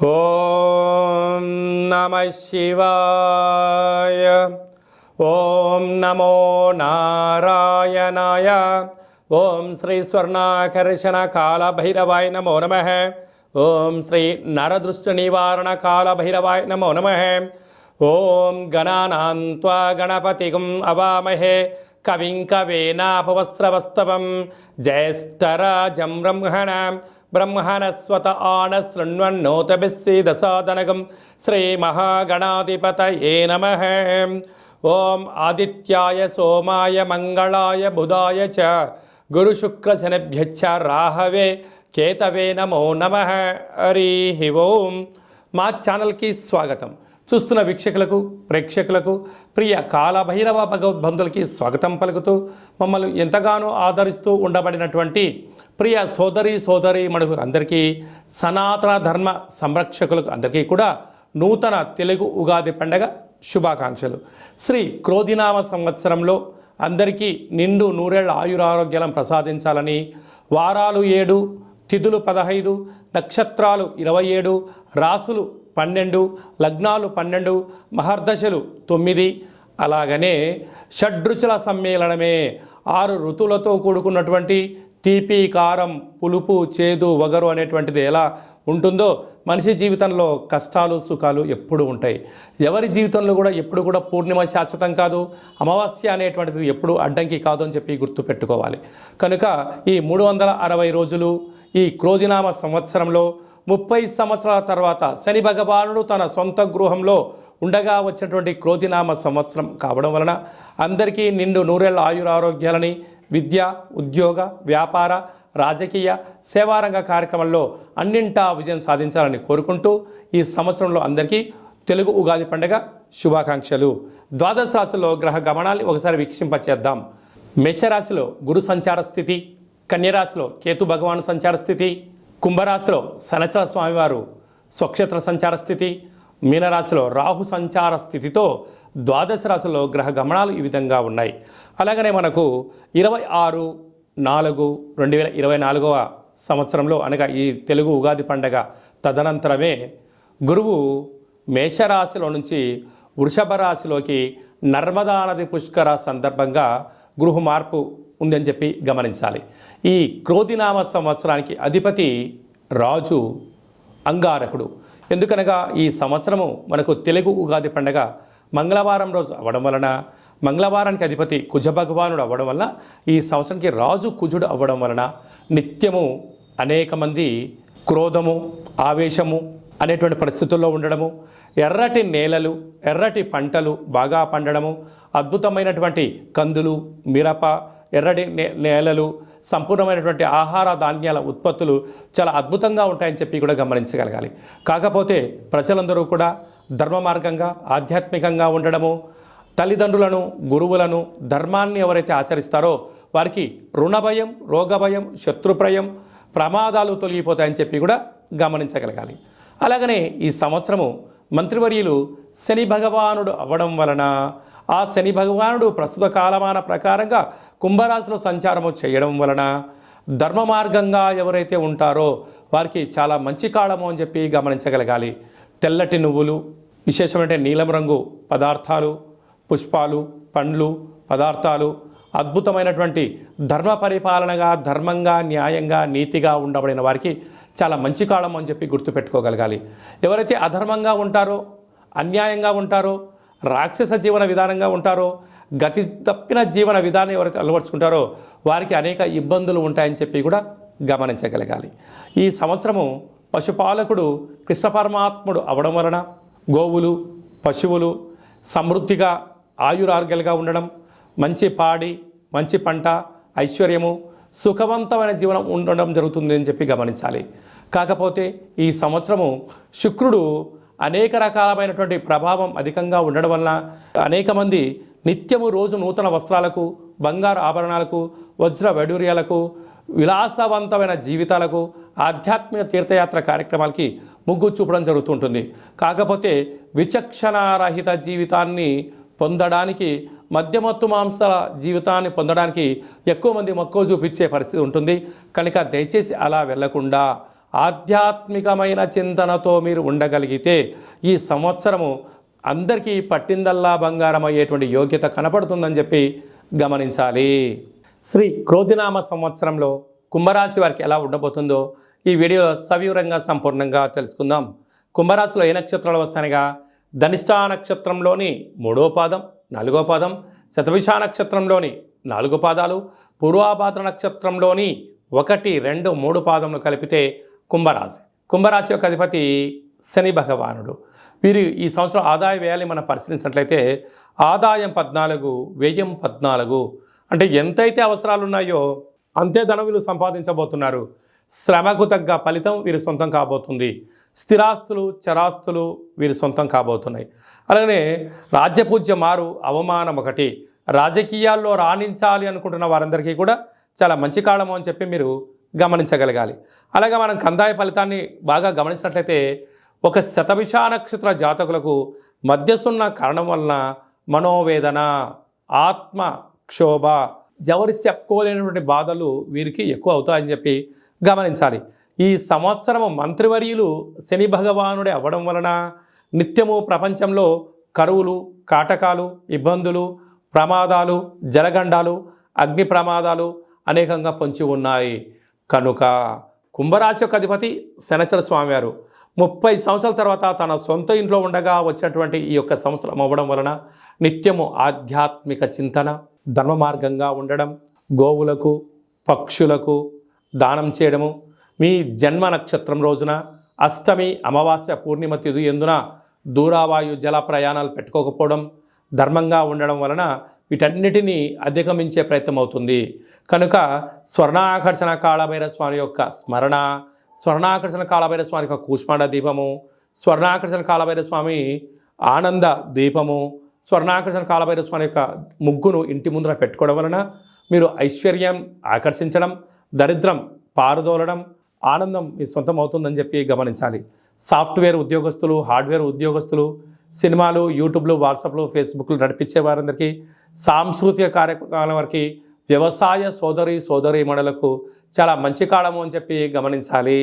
ఓం నమః శివాయ. ఓం నమో నారాయణాయ. ఓం శ్రీ స్వర్ణాకర్షణ కాళభైరవాయ నమో నమః. ఓం శ్రీ నరదృష్టి నివారణ కాళభైరవాయ నమో నమః. ఓం గణానాం త్వా గణపతిం అవామహే కవిం కవేనాపవస్రవస్తవం జ్యేష్ఠరాజం బ్రహ్మణస్వత ఆనశృణ్వన్నోతభిస్సీదసాదనగం శ్రీమహాగణాధిపతయే నమః. ఓం ఆదిత్యాయ సోమాయ మంగళాయ బుధాయ చ గురుశుక్రశనిభ్యశ్చ రాహవే కేతవే నమో నమః. హరి ఓం. మా ఛానల్కి స్వాగతం. చూస్తున్న వీక్షకులకు ప్రేక్షకులకు ప్రియ కాళభైరవ భగవద్బంధులకి స్వాగతం పలుకుతూ మమ్మల్ని ఎంతగానో ఆదరిస్తూ ఉండబడినటువంటి ప్రియ సోదరి మనుషులకు అందరికీ, సనాతన ధర్మ సంరక్షకులకు అందరికీ కూడా నూతన తెలుగు ఉగాది పండగ శుభాకాంక్షలు. శ్రీ క్రోధినామ సంవత్సరంలో అందరికీ నిండు నూరేళ్ల ఆయురారోగ్యాలను ప్రసాదించాలని, వారాలు 7, తిథులు 15, నక్షత్రాలు 27, రాసులు 12, లగ్నాలు 12, మహర్దశలు 9, అలాగనే షడ్రుచుల సమ్మేళనమే 6 ఋతువులతో కూడుకున్నటువంటి తీపి, కారం, పులుపు, చేదు, వగరు అనేటువంటిది ఎలా ఉంటుందో మనిషి జీవితంలో కష్టాలు సుఖాలు ఎప్పుడు ఉంటాయి. ఎవరి జీవితంలో కూడా ఎప్పుడు కూడా పూర్ణిమ శాశ్వతం కాదు, అమావాస్య అనేటువంటిది ఎప్పుడు అడ్డంకి కాదు అని చెప్పి గుర్తుపెట్టుకోవాలి. కనుక ఈ 360 రోజులు ఈ క్రోధినామ సంవత్సరంలో 30 సంవత్సరాల తర్వాత శని భగవానుడు తన సొంత గృహంలో ఉండగా వచ్చినటువంటి క్రోధినామ సంవత్సరం కావడం వలన అందరికీ నిండు నూరేళ్ల ఆయురారోగ్యాలని, విద్య, ఉద్యోగ, వ్యాపార, రాజకీయ, సేవారంగ కార్యక్రమంలో అన్నింటా విజయం సాధించాలని కోరుకుంటూ ఈ సంవత్సరంలో అందరికీ తెలుగు ఉగాది పండుగ శుభాకాంక్షలు. ద్వాదశ రాశిలో గ్రహ గమనాన్ని ఒకసారి వీక్షింపచేద్దాం. మేషరాశిలో గురు సంచార స్థితి, కన్యరాశిలో కేతు భగవాను సంచార స్థితి, కుంభరాశిలో శనిచర స్వామివారు స్వక్షేత్ర సంచార స్థితి, మీనరాశిలో రాహు సంచార స్థితితో ద్వాదశ రాశిలో గ్రహ గమనాలు ఈ విధంగా ఉన్నాయి. అలాగనే మనకు 26/4/2024 సంవత్సరంలో అనగా ఈ తెలుగు ఉగాది పండగ తదనంతరమే గురువు మేషరాశిలో నుంచి వృషభ రాశిలోకి నర్మదా నది పుష్కర సందర్భంగా గృహ మార్పు ఉందని చెప్పి గమనించాలి. ఈ క్రోధినామ సంవత్సరానికి అధిపతి రాజు అంగారకుడు. ఎందుకనగా ఈ సంవత్సరము మనకు తెలుగు ఉగాది పండగ మంగళవారం రోజు అవ్వడం వలన, మంగళవారానికి అధిపతి కుజ భగవానుడు అవ్వడం వలన, ఈ సంవత్సరానికి రాజు కుజుడు అవ్వడం వలన నిత్యము అనేక మంది క్రోధము, ఆవేశము అనేటువంటి పరిస్థితుల్లో ఉండడము, ఎర్రటి నేలలు, ఎర్రటి పంటలు బాగా పండడము, అద్భుతమైనటువంటి కందులు, మిరప, ఎర్రటి నేలలు, సంపూర్ణమైనటువంటి ఆహార ధాన్యాల ఉత్పత్తులు చాలా అద్భుతంగా ఉంటాయని చెప్పి కూడా గమనించగలగాలి. కాకపోతే ప్రజలందరూ కూడా ధర్మ మార్గంగా ఆధ్యాత్మికంగా ఉండడము, తల్లిదండ్రులను, గురువులను, ధర్మాన్ని ఎవరైతే ఆచరిస్తారో వారికి రుణభయం, రోగభయం, శత్రుప్రయం, ప్రమాదాలు తొలగిపోతాయని చెప్పి కూడా గమనించగలగాలి. అలాగనే ఈ సంవత్సరము మంత్రివర్యులు శని భగవానుడు అవ్వడం వలన ఆ శని భగవానుడు ప్రస్తుత కాలమాన ప్రకారంగా కుంభరాశిలో సంచారము చేయడం వలన ధర్మ మార్గంగా ఎవరైతే ఉంటారో వారికి చాలా మంచి కాలము అని చెప్పి గమనించగలగాలి. తెల్లటి నువ్వులు, విశేషమైన నీలం రంగు పదార్థాలు, పుష్పాలు, పండ్లు, పదార్థాలు, అద్భుతమైనటువంటి ధర్మ పరిపాలనగా, ధర్మంగా, న్యాయంగా, నీతిగా ఉండబడిన వారికి చాలా మంచి కాలం అని చెప్పి గుర్తుపెట్టుకోగలగాలి. ఎవరైతే అధర్మంగా ఉంటారో, అన్యాయంగా ఉంటారో, రాక్షస జీవన విధానంగా ఉంటారో, గతి తప్పిన జీవన విధానం ఎవరైతే అలవర్చుకుంటారో వారికి అనేక ఇబ్బందులు ఉంటాయని చెప్పి కూడా గమనించగలగాలి. ఈ సంవత్సరము పశుపాలకుడు కృష్ణ పరమాత్ముడు అవడం వలన గోవులు, పశువులు సమృద్ధిగా ఆయురారోగ్యాలుగా ఉండడం, మంచి పాడి, మంచి పంట, ఐశ్వర్యము, సుఖవంతమైన జీవనం ఉండడం జరుగుతుంది అని చెప్పి గమనించాలి. కాకపోతే ఈ సంవత్సరము శుక్రుడు అనేక రకాలమైనటువంటి ప్రభావం అధికంగా ఉండడం వలన అనేక మంది నిత్యము రోజు నూతన వస్త్రాలకు, బంగారు ఆభరణాలకు, వజ్ర వైడూర్యాలకు, విలాసవంతమైన జీవితాలకు, ఆధ్యాత్మిక తీర్థయాత్ర కార్యక్రమాలకి మొగ్గు చూపడం జరుగుతుంటుంది. కాకపోతే విచక్షణారహిత జీవితాన్ని పొందడానికి, మద్యమత్తు మాంసాల జీవితాన్ని పొందడానికి ఎక్కువ మంది మక్కువ చూపించే పరిస్థితి ఉంటుంది. కనుక దయచేసి అలా వెళ్లకుండా ఆధ్యాత్మికమైన చింతనతో మీరు ఉండగలిగితే ఈ సంవత్సరము అందరికీ పట్టిందల్లా బంగారం అయ్యేటువంటి యోగ్యత కనపడుతుందని చెప్పి గమనించాలి. శ్రీ క్రోధినామ సంవత్సరంలో కుంభరాశి వారికి ఎలా ఉండబోతుందో ఈ వీడియోలో సవివరంగా సంపూర్ణంగా తెలుసుకుందాం. కుంభరాశిలో ఏ నక్షత్రాలు వస్తాయనగా ధనిష్టా నక్షత్రంలోని 3వ పాదం, 4వ పాదం, శతభిష నక్షత్రంలోని 4 పాదాలు, పూర్వాభాద్ర నక్షత్రంలోని 1, 2, 3 పాదములు కలిపితే కుంభరాశి. కుంభరాశి యొక్క అధిపతి శని భగవానుడు. వీరు ఈ సంవత్సరం ఆదాయ వ్యయాన్ని మనం పరిశీలించినట్లయితే ఆదాయం 14, వ్యయం 14. అంటే ఎంతైతే అవసరాలు ఉన్నాయో అంతే ధనం వీళ్ళు సంపాదించబోతున్నారు. శ్రమకు తగ్గ ఫలితం వీరి సొంతం కాబోతుంది. స్థిరాస్తులు, చరాస్తులు వీరి సొంతం కాబోతున్నాయి. అలాగే రాజ్యపూజ్య మారు, అవమానం 1. రాజకీయాల్లో రాణించాలి అనుకుంటున్న వారందరికీ కూడా చాలా మంచి కాలము అని చెప్పి మీరు గమనించగలగాలి. అలాగే మనం కందాయ ఫలితాన్ని బాగా గమనించినట్లయితే ఒక శతభిష నక్షత్ర జాతకులకు మధ్యసున్న కారణం వలన మనోవేదన, ఆత్మ క్షోభ, ఎవరు చెప్పుకోలేనటువంటి బాధలు వీరికి ఎక్కువ అవుతాయని చెప్పి గమనించాలి. ఈ సంవత్సరము మంత్రివర్యులు శని భగవానుడే అవ్వడం వలన నిత్యము ప్రపంచంలో కరువులు, కాటకాలు, ఇబ్బందులు, ప్రమాదాలు, జలగండాలు, అగ్ని ప్రమాదాలు అనేకంగా పొంచి ఉన్నాయి. కనుక కుంభరాశి యొక్క అధిపతి శనేశ్వర స్వామివారు 30 సంవత్సరాల తర్వాత తన సొంత ఇంట్లో ఉండగా వచ్చినటువంటి ఈ యొక్క సంవత్సరం అవ్వడం వలన నిత్యము ఆధ్యాత్మిక చింతన, ధర్మ మార్గంగా ఉండడం, గోవులకు, పక్షులకు దానం చేయడము, మీ జన్మ నక్షత్రం రోజున అష్టమి, అమావాస్య, పూర్ణిమ తిథి ఎందున దూరావాయు జల ప్రయాణాలు పెట్టుకోకపోవడం, ధర్మంగా ఉండడం వలన వీటన్నిటినీ అధిగమించే ప్రయత్నం అవుతుంది. కనుక స్వర్ణాకర్షణ కాళభైరవ స్వామి యొక్క స్మరణ, స్వర్ణాకర్షణ కాళభైరవ స్వామి యొక్క కూష్మాండ దీపము, స్వర్ణాకర్షణ కాళభైరవ స్వామి ఆనంద దీపము, స్వర్ణాకర్షణ కాళభైరవ స్వామి యొక్క ముగ్గును ఇంటి ముందర పెట్టుకోవడం వలన మీరు ఐశ్వర్యం ఆకర్షించడం, దరిద్రం పారుదోలడం, ఆనందం మీ సొంతం అవుతుందని చెప్పి గమనించాలి. సాఫ్ట్వేర్ ఉద్యోగస్తులు, హార్డ్వేర్ ఉద్యోగస్తులు, సినిమాలు, యూట్యూబ్లు, వాట్సాప్లు, ఫేస్బుక్లు నడిపించే వారందరికీ, సాంస్కృతిక కార్యక్రమాల వారికి, వ్యవసాయ సోదరీమణులకు చాలా మంచి కాలము అని చెప్పి గమనించాలి.